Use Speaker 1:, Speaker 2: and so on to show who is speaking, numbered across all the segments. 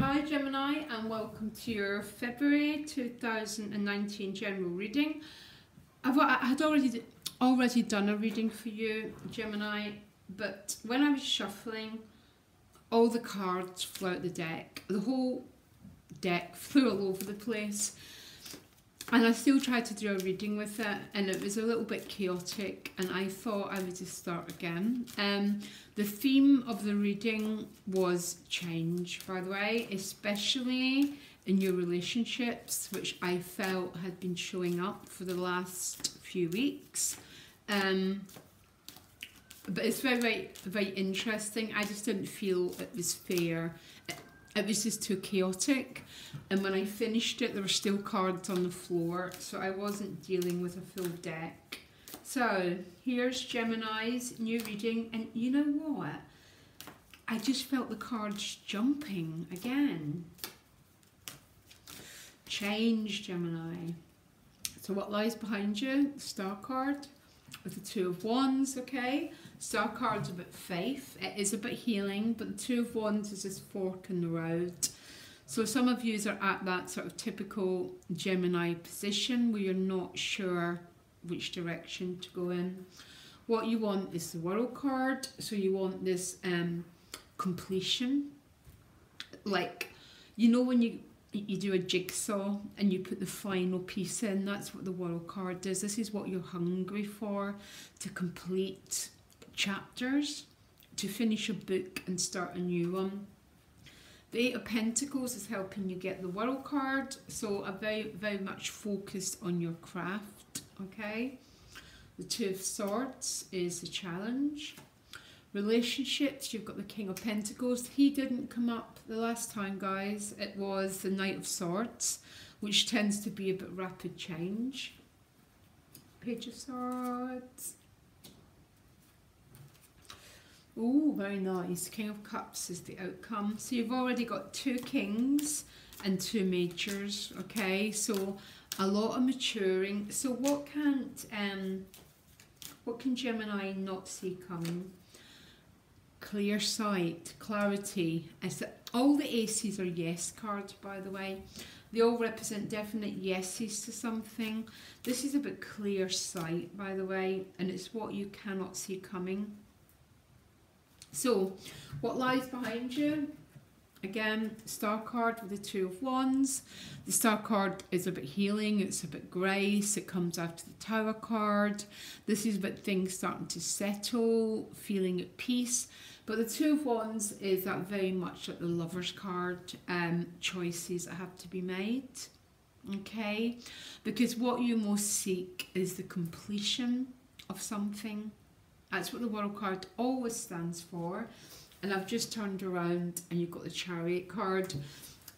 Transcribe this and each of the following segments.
Speaker 1: Hi Gemini, and welcome to your February 2019 general reading. I had already done a reading for you, Gemini, but when I was shuffling, all the cards flew out the deck. The whole deck flew all over the place. And I still tried to do a reading with it, and it was a little bit chaotic, and I thought I would just start again. The theme of the reading was change, by the way, especially in your relationships, which I felt had been showing up for the last few weeks. But it's very, very interesting. I just didn't feel it was fair. It was just too chaotic, and when I finished it there were still cards on the floor, so I wasn't dealing with a full deck. So here's Gemini's new reading, and you know what? I just felt the cards jumping again. Change, Gemini. So what lies behind you? The Star card with the Two of Wands, okay? Star card's about faith. It is about healing, but the Two of Wands is this fork in the road. So some of you are at that sort of typical Gemini position where you're not sure which direction to go in. What you want is the World card. So you want this completion. Like, you know when you do a jigsaw and you put the final piece in, that's what the World card is. This is what you're hungry for, to complete chapters, to finish a book and start a new one. The Eight of Pentacles is helping you get the World card, so I'm very, very much focused on your craft, okay? The Two of Swords is the challenge. Relationships, you've got the King of Pentacles. He didn't come up the last time, guys. It was the Knight of Swords, which tends to be a bit rapid change. Page of Swords. Oh, very nice. King of Cups is the outcome. So you've already got two kings and two majors, okay? So a lot of maturing. So what can Gemini not see coming? Clear sight, clarity. All the aces are yes cards, by the way. They all represent definite yeses to something. This is about clear sight, by the way, and it's what you cannot see coming. So, what lies behind you? Again, Star card with the Two of Wands. The Star card is about healing, it's about grace, it comes after the Tower card. This is about things starting to settle, feeling at peace. But the Two of Wands is that very much like the Lover's card, choices that have to be made, okay? Because what you most seek is the completion of something. That's what the World card always stands for. And I've just turned around and you've got the Chariot card.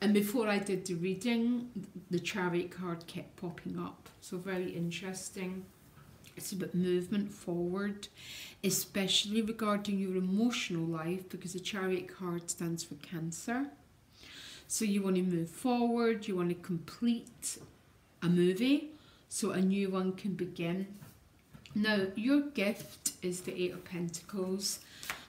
Speaker 1: And before I did the reading, the Chariot card kept popping up. So very interesting. It's about movement forward, especially regarding your emotional life, because the Chariot card stands for Cancer. So you want to move forward, you want to complete a movie so a new one can begin. Now, your gift is the Eight of Pentacles,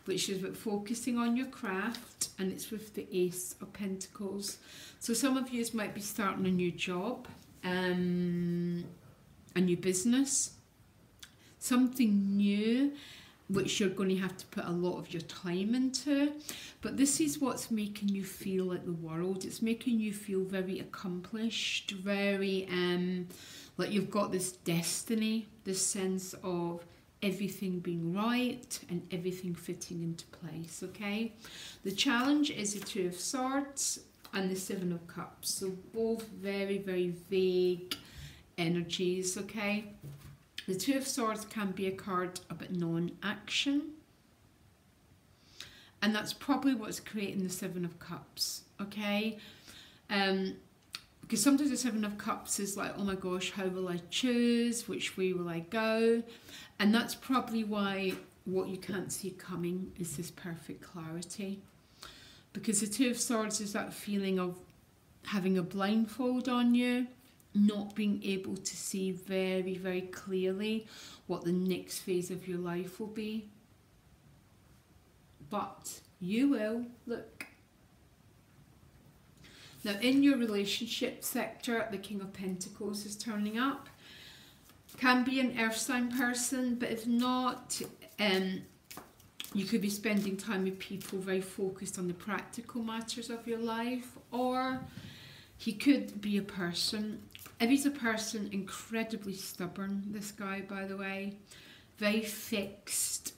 Speaker 1: which is about focusing on your craft, and it's with the Ace of Pentacles. So some of you might be starting a new job, a new business, something new which you're going to have to put a lot of your time into. But this is what's making you feel like the world. It's making you feel very accomplished, very like you've got this destiny, this sense of everything being right and everything fitting into place, okay? The challenge is the Two of Swords and the Seven of Cups. So both very, very vague energies, okay? The Two of Swords can be a card about non-action. And that's probably what's creating the Seven of Cups, okay? Because sometimes the Seven of Cups is like, oh my gosh, how will I choose? Which way will I go? And that's probably why what you can't see coming is this perfect clarity. Because the Two of Swords is that feeling of having a blindfold on you, not being able to see very, very clearly what the next phase of your life will be. But you will. Look. Now, in your relationship sector, the King of Pentacles is turning up. Can be an earth sign person, but if not, you could be spending time with people very focused on the practical matters of your life, or he could be a person. If he's a person, incredibly stubborn, this guy, by the way, very fixed.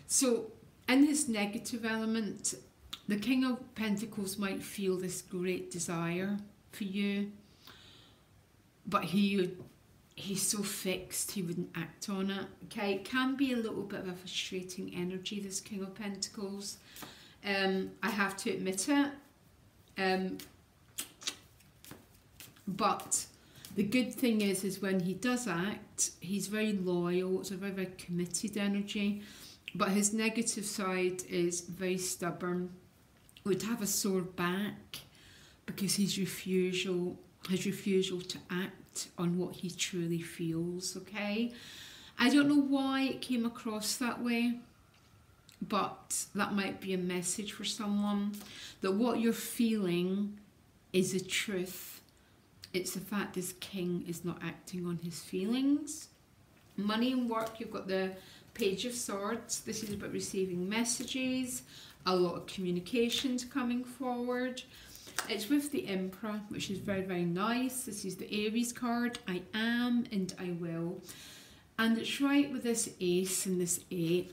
Speaker 1: So in his negative element, the King of Pentacles might feel this great desire for you, but he's so fixed he wouldn't act on it. Okay, it can be a little bit of a frustrating energy, this King of Pentacles. I have to admit it. But the good thing is when he does act, he's very loyal. It's a very, very committed energy. But his negative side is very stubborn. Would have a sore back because his refusal to act on what he truly feels, okay? I don't know why it came across that way, but that might be a message for someone, that what you're feeling is the truth. It's the fact this king is not acting on his feelings. Money and work, you've got the Page of Swords. This is about receiving messages, a lot of communications coming forward. It's with the Emperor, which is very, very nice. This is the Aries card. I am and I will. And it's right with this Ace and this 8.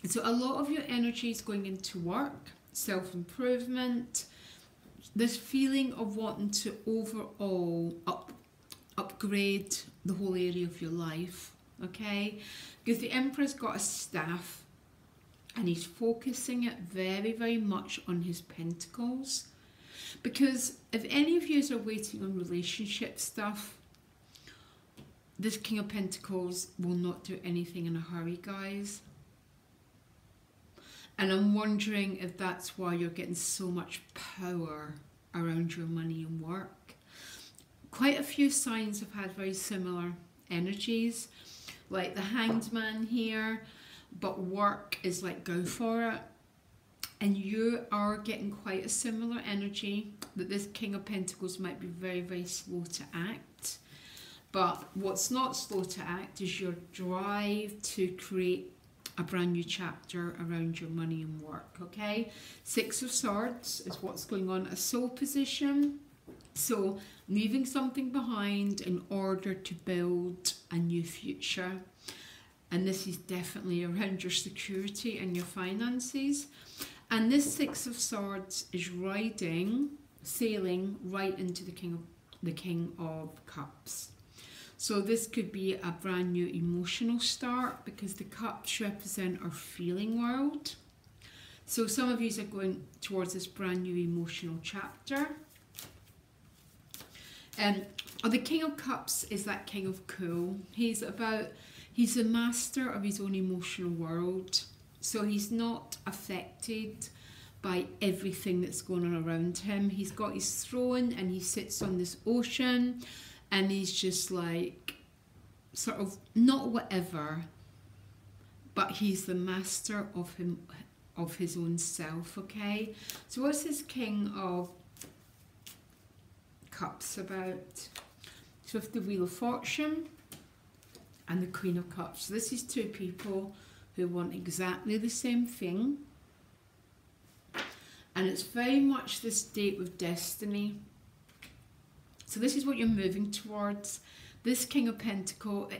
Speaker 1: So a lot of your energy is going into work, self-improvement, this feeling of wanting to overall upgrade the whole area of your life, okay? Because the Emperor's got a staff and he's focusing it very, very much on his pentacles. Because if any of you are waiting on relationship stuff, this King of Pentacles will not do anything in a hurry, guys. And I'm wondering if that's why you're getting so much power around your money and work. Quite a few signs have had very similar energies, like the Hanged Man here, but work is like go for it. And you are getting quite a similar energy, that this King of Pentacles might be very, very slow to act. But what's not slow to act is your drive to create a brand new chapter around your money and work, okay? Six of Swords is what's going on, a soul position. So leaving something behind in order to build a new future. And this is definitely around your security and your finances. And this Six of Swords is sailing right into the King of Cups. So this could be a brand new emotional start, because the cups represent our feeling world. So some of you are going towards this brand new emotional chapter. The King of Cups is that King of Cool. He's the master of his own emotional world. So he's not affected by everything that's going on around him. He's got his throne and he sits on this ocean. And he's just like, sort of, not whatever, but he's the master of his own self, okay? So what's this King of Cups about? It's with the Wheel of Fortune and the Queen of Cups. So this is two people who want exactly the same thing. And it's very much this date with destiny. So this is what you're moving towards. This King of Pentacles,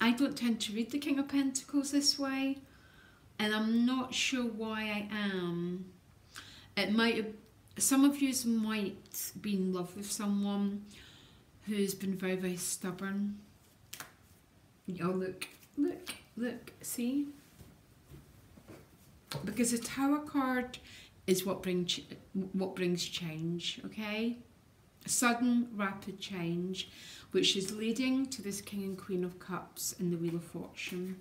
Speaker 1: I don't tend to read the King of Pentacles this way, and I'm not sure why I am. It might have, some of you might be in love with someone who's been very, very stubborn. Oh, look, see? Because the Tower card is what brings change, okay? Sudden, rapid change, which is leading to this King and Queen of Cups and the Wheel of Fortune.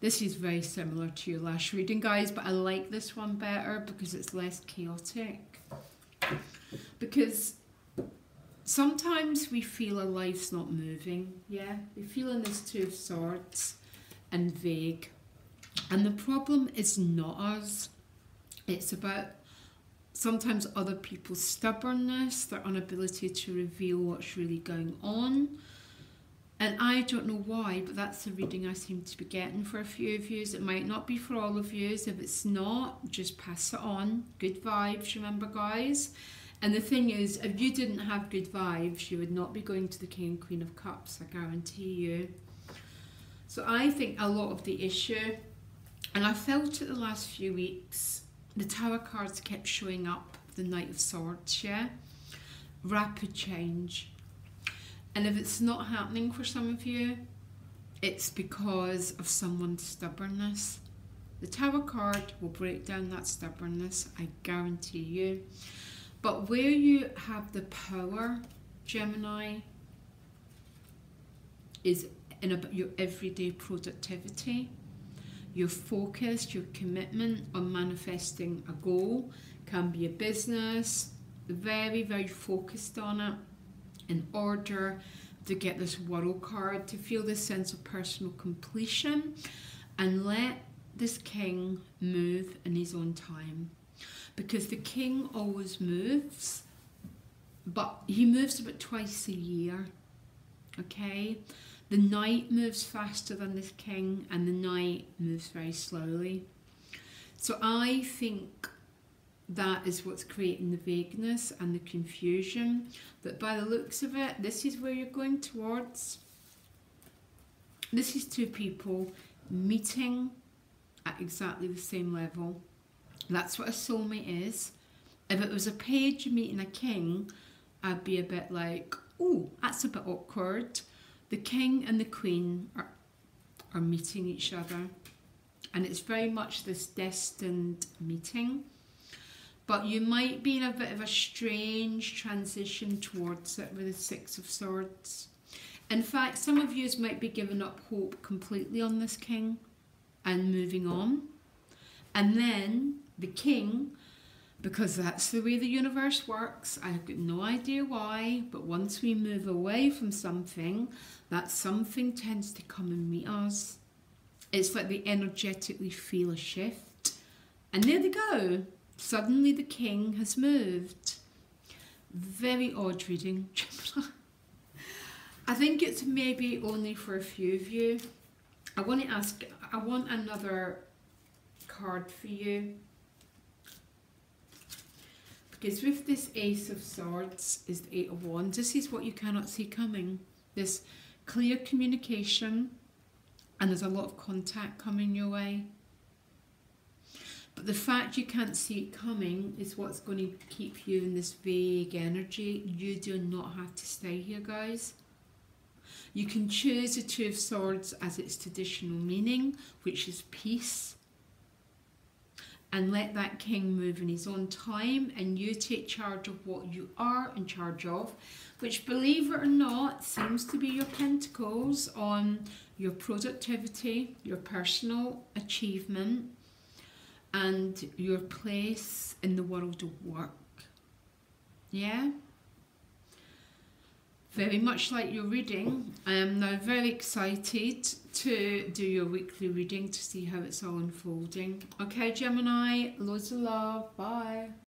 Speaker 1: This is very similar to your last reading, guys, but I like this one better because it's less chaotic. Because sometimes we feel our life's not moving, yeah? We feel in this Two of Swords and vague. And the problem is not us. It's about sometimes other people's stubbornness, their inability to reveal what's really going on. And I don't know why, but that's the reading I seem to be getting for a few of you. It might not be for all of you. If it's not, just pass it on. Good vibes, remember, guys. And the thing is, if you didn't have good vibes, you would not be going to the King and Queen of Cups, I guarantee you. So I think a lot of the issue, and I felt it the last few weeks, the Tower cards kept showing up, the Knight of Swords, yeah? Rapid change. And if it's not happening for some of you, it's because of someone's stubbornness. The Tower card will break down that stubbornness, I guarantee you. But where you have the power, Gemini, is in about your everyday productivity, your focus, your commitment on manifesting a goal. Can be a business, very, very focused on it, in order to get this World card, to feel this sense of personal completion, and let this King move in his own time. Because the King always moves, but he moves about twice a year, okay? The Knight moves faster than this King, and the Knight moves very slowly. So I think that is what's creating the vagueness and the confusion, that by the looks of it, this is where you're going towards. This is two people meeting at exactly the same level. That's what a soulmate is. If it was a page meeting a king, I'd be a bit like, oh, that's a bit awkward. The king and the queen are meeting each other, and it's very much this destined meeting. But you might be in a bit of a strange transition towards it with the Six of Swords. In fact, some of you might be giving up hope completely on this king and moving on. And then the king, because that's the way the universe works, I've got no idea why, but once we move away from something, that something tends to come and meet us. It's like they energetically feel a shift. And there they go. Suddenly the king has moved. Very odd reading. I think it's maybe only for a few of you. I want another card for you. Because with this Ace of Swords is the Eight of Wands. This is what you cannot see coming. This clear communication, and there's a lot of contact coming your way. But the fact you can't see it coming is what's going to keep you in this vague energy. You do not have to stay here, guys. You can choose the Two of Swords as its traditional meaning, which is peace, and let that king move in his own time, and you take charge of what you are in charge of, which, believe it or not, seems to be your pentacles on your productivity, your personal achievement, and your place in the world of work. Yeah? Very much like your reading, I am now very excited to do your weekly reading to see how it's all unfolding. Okay, Gemini, loads of love. Bye.